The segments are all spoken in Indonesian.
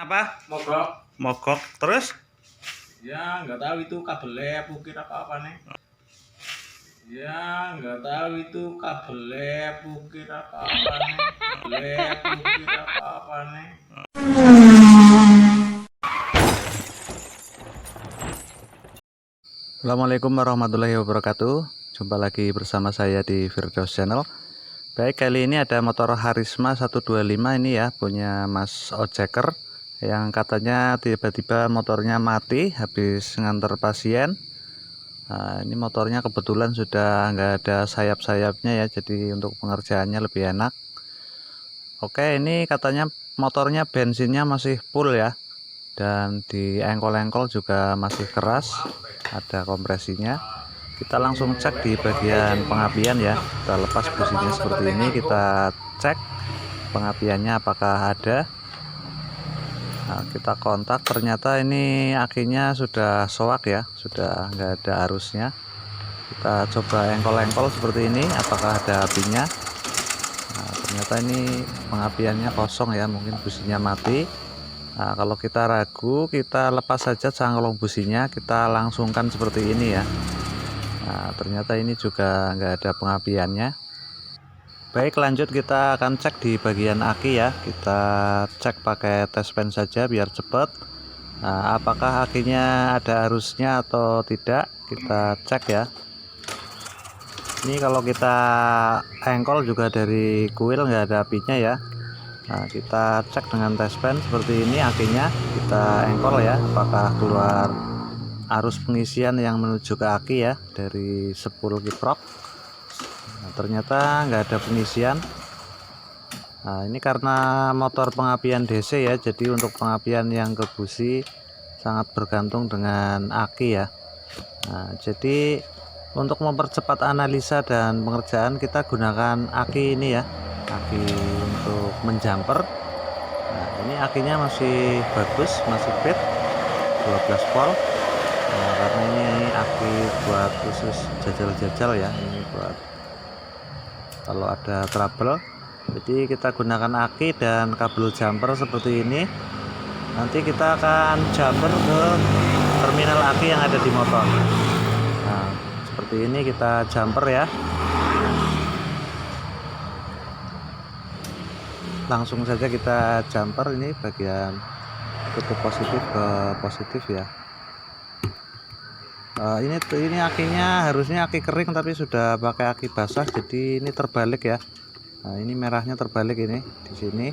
Apa? Mogok. Mogok terus? Ya nggak tahu itu kabelnya bukit apa nih. Ya nggak tahu itu kabelnya bukit apa nih. Kabelnya bukit apa nih. Assalamualaikum warahmatullahi wabarakatuh. Jumpa lagi bersama saya di Firdaus Channel. Baik, kali ini ada motor Harisma 125 ini ya, punya Mas Ojeker, yang katanya tiba-tiba motornya mati habis nganter pasien. Nah, ini motornya kebetulan sudah nggak ada sayap-sayapnya ya, jadi untuk pengerjaannya lebih enak. Oke, ini katanya motornya bensinnya masih full ya, dan di engkol-engkol juga masih keras, ada kompresinya. Kita langsung cek di bagian pengapian ya, kita lepas businya seperti ini, kita cek pengapiannya apakah ada. Nah, kita kontak, ternyata ini akinya sudah soak ya, sudah nggak ada arusnya. Kita coba engkol-engkol seperti ini, apakah ada apinya. Nah, ternyata ini pengapiannya kosong ya, mungkin businya mati. Nah, kalau kita ragu, kita lepas saja cangklong businya, kita langsungkan seperti ini ya. Nah, ternyata ini juga nggak ada pengapiannya. Baik, lanjut kita akan cek di bagian aki ya. Kita cek pakai tes pen saja biar cepat. Nah, apakah akinya ada arusnya atau tidak, kita cek ya. Ini kalau kita engkol juga dari kuil nggak ada apinya ya. Nah, kita cek dengan tes pen seperti ini akinya, kita engkol ya, apakah keluar arus pengisian yang menuju ke aki ya dari spool kiprok. Nah, ternyata nggak ada pengisian. Nah, ini karena motor pengapian DC ya, jadi untuk pengapian yang ke busi sangat bergantung dengan aki ya. Nah, jadi untuk mempercepat analisa dan pengerjaan kita gunakan aki ini ya, aki untuk menjumper. Nah, ini akinya masih bagus, masih fit 12 volt. Nah, karena ini aki buat khusus jajal-jajal ya, ini buat kalau ada trouble. Jadi kita gunakan aki dan kabel jumper seperti ini. Nanti kita akan jumper ke terminal aki yang ada di motor. Nah, seperti ini kita jumper ya. Langsung saja kita jumper, ini bagian tutup positif ke positif ya. Ini akinya harusnya aki kering tapi sudah pakai aki basah, jadi ini terbalik ya. Nah, ini merahnya terbalik ini di sini.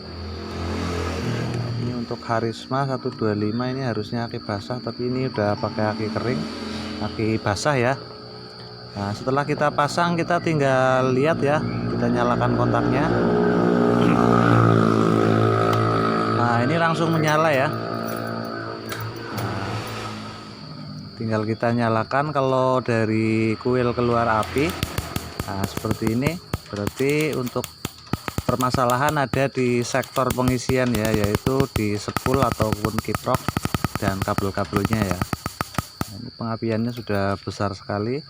Ini untuk Harisma 125 ini harusnya aki basah, tapi ini udah pakai aki kering, aki basah ya. Nah, setelah kita pasang kita tinggal lihat ya, kita nyalakan kontaknya. Nah, ini langsung menyala ya. Tinggal kita nyalakan, kalau dari kuil keluar api, nah seperti ini, berarti untuk permasalahan ada di sektor pengisian ya, yaitu di spool ataupun kiprok dan kabel-kabelnya ya. Nah, ini pengapiannya sudah besar sekali.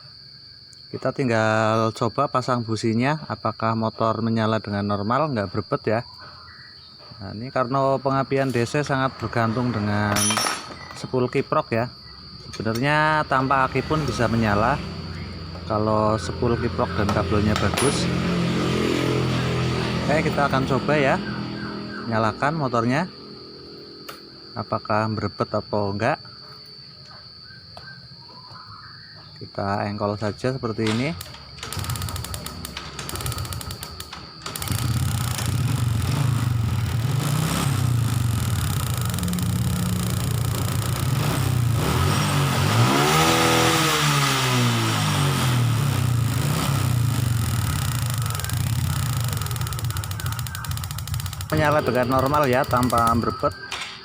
Kita tinggal coba pasang businya, apakah motor menyala dengan normal, nggak berbet ya. Nah, ini karena pengapian DC sangat bergantung dengan spool kiprok ya. Sebenarnya tanpa aki pun bisa menyala kalau spool kiprok dan kabelnya bagus. Oke, kita akan coba ya, nyalakan motornya, apakah berbet atau enggak. Kita engkol saja seperti ini. Menyala dengan normal ya, tanpa berbet,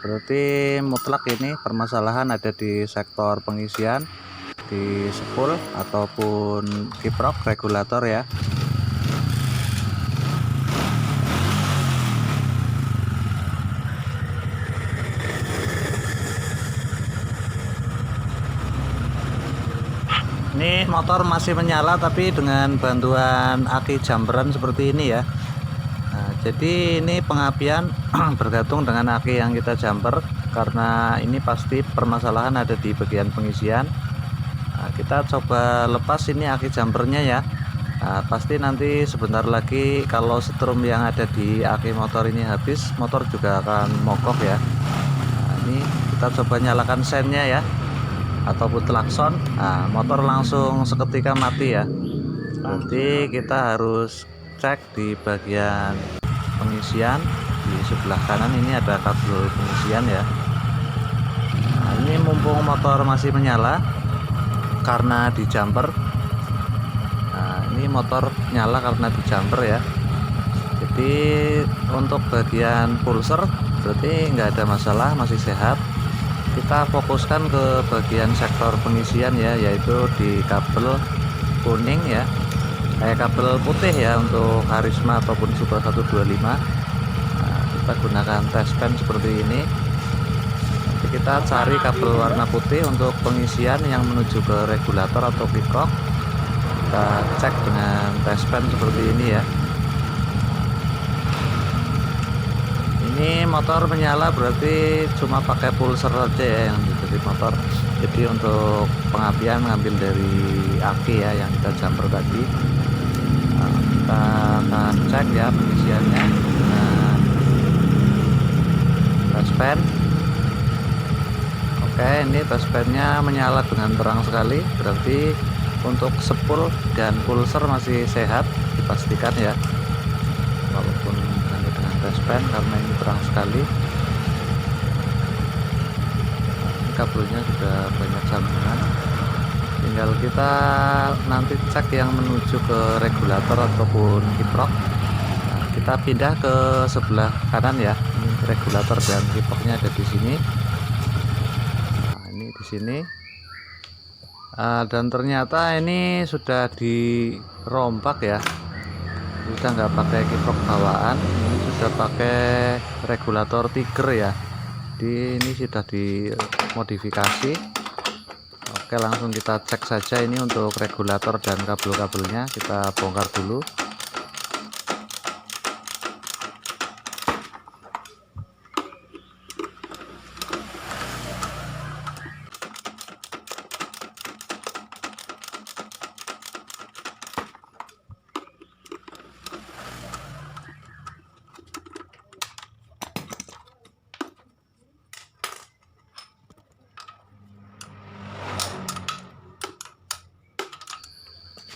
berarti mutlak ini permasalahan ada di sektor pengisian, di spool ataupun kiprok regulator ya. Ini motor masih menyala tapi dengan bantuan aki jumperan seperti ini ya. Nah, Jadi ini pengapian bergantung dengan aki yang kita jumper, karena ini pasti permasalahan ada di bagian pengisian. Nah, kita coba lepas ini aki jumpernya ya. Nah, pasti nanti sebentar lagi kalau setrum yang ada di aki motor ini habis, motor juga akan mogok ya. Nah, ini kita coba nyalakan sennya ya, ataupun klakson. Nah, motor langsung seketika mati ya. Berarti kita harus cek di bagian pengisian di sebelah kanan. Ini ada kabel pengisian ya. Nah, ini mumpung motor masih menyala karena di jumper. Nah, ini motor nyala karena di jumper ya. Jadi untuk bagian pulser berarti nggak ada masalah, masih sehat. Kita fokuskan ke bagian sektor pengisian ya, yaitu di kabel kuning ya, kayak kabel putih ya untuk Karisma ataupun Supra 125. Nah, kita gunakan test pen seperti ini. Nanti kita cari kabel warna putih untuk pengisian yang menuju ke regulator atau kickrock. Kita cek dengan test pen seperti ini ya. Ini motor menyala berarti cuma pakai pulser saja ya yang jadi motor. Jadi untuk pengapian mengambil dari aki ya yang kita jumper tadi. Nah, kita akan cek ya pengisiannya dengan touchpen. Oke, ini touchpennya menyala dengan terang sekali, berarti untuk spool dan pulser masih sehat, dipastikan ya, walaupun hanya dengan touchpen karena ini terang sekali. Ini kabelnya sudah banyak sambungan, tinggal kita nanti cek yang menuju ke regulator ataupun kickrock. Nah, kita pindah ke sebelah kanan ya. Ini regulator dan kickrocknya ada di sini. Nah, ini di sini. Dan ternyata ini sudah dirompak ya, sudah nggak pakai kickrock bawaan, ini sudah pakai regulator Tiger ya. Ini sudah dimodifikasi. Oke, langsung kita cek saja ini untuk regulator dan kabel-kabelnya kita bongkar dulu.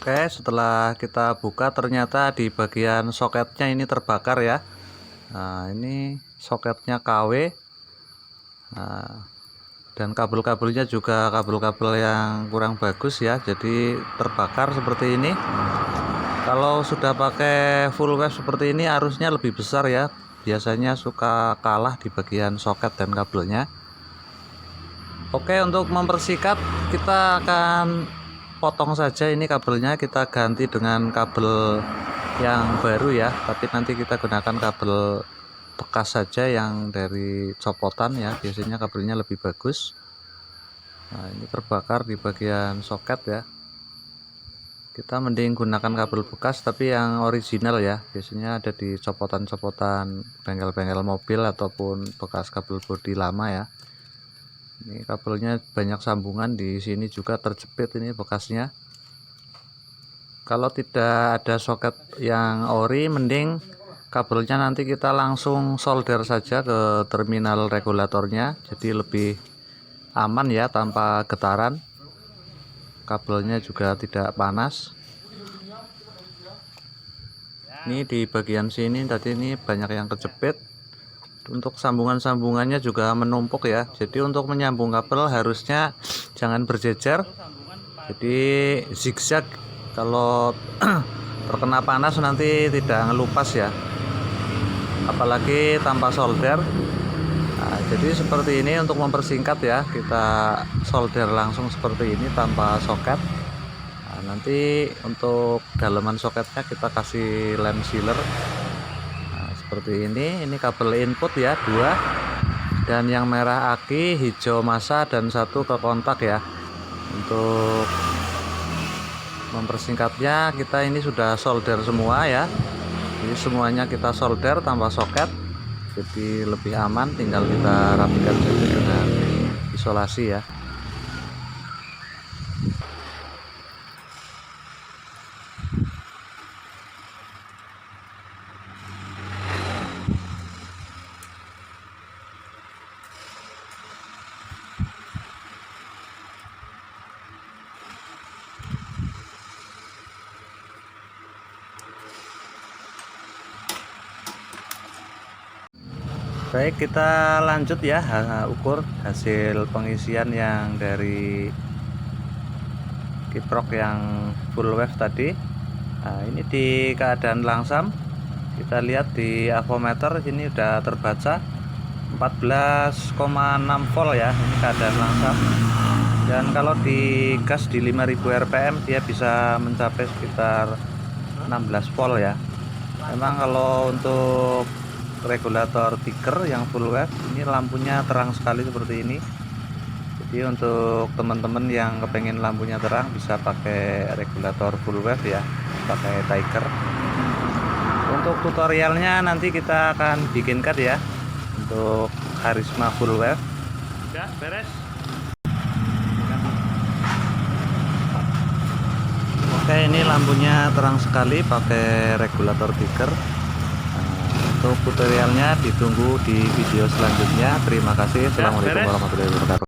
Oke, setelah kita buka ternyata di bagian soketnya ini terbakar ya. Nah, ini soketnya KW. Nah, dan kabel-kabelnya juga kabel-kabel yang kurang bagus ya, jadi terbakar seperti ini. Kalau sudah pakai full wave seperti ini arusnya lebih besar ya, biasanya suka kalah di bagian soket dan kabelnya. Oke, untuk mempersikat kita akan potong saja ini kabelnya, kita ganti dengan kabel yang baru ya, tapi nanti kita gunakan kabel bekas saja yang dari copotan ya, biasanya kabelnya lebih bagus. Nah, ini terbakar di bagian soket ya, kita mending gunakan kabel bekas tapi yang original ya, biasanya ada di copotan-copotan bengkel-bengkel mobil ataupun bekas kabel bodi lama ya. Ini kabelnya banyak sambungan, di sini juga terjepit ini bekasnya. Kalau tidak ada soket yang ori, mending kabelnya nanti kita langsung solder saja ke terminal regulatornya, jadi lebih aman ya, tanpa getaran. Kabelnya juga tidak panas. Ini di bagian sini tadi ini banyak yang kejepit. Untuk sambungan-sambungannya juga menumpuk ya, jadi untuk menyambung kabel harusnya jangan berjejer, jadi zigzag. Kalau terkena panas nanti tidak ngelupas ya, apalagi tanpa solder. Nah, jadi seperti ini untuk mempersingkat ya, kita solder langsung seperti ini tanpa soket. Nah, nanti untuk dalaman soketnya kita kasih lem sealer seperti ini kabel input ya, 2, dan yang merah aki, hijau massa, dan 1 ke kontak ya. Untuk mempersingkatnya kita ini sudah solder semua ya. Ini semuanya kita solder tanpa soket, jadi lebih aman. Tinggal kita rapikan saja dengan isolasi ya. Baik, kita lanjut ya, ukur hasil pengisian yang dari kiprok yang full wave tadi. Nah, ini di keadaan langsam, kita lihat di avometer ini udah terbaca 14,6 volt ya, ini keadaan langsam. Dan kalau di gas di 5000 rpm dia bisa mencapai sekitar 16 volt ya. Memang kalau untuk regulator tiker yang full wave ini lampunya terang sekali seperti ini. Jadi untuk teman-teman yang kepengen lampunya terang bisa pakai regulator full wave ya, pakai tiker. Untuk tutorialnya nanti kita akan bikinkan ya untuk Harisma full wave. Udah beres. Oke, ini lampunya terang sekali pakai regulator tiker. Untuk tutorialnya ditunggu di video selanjutnya. Terima kasih. Assalamualaikum warahmatullahi wabarakatuh.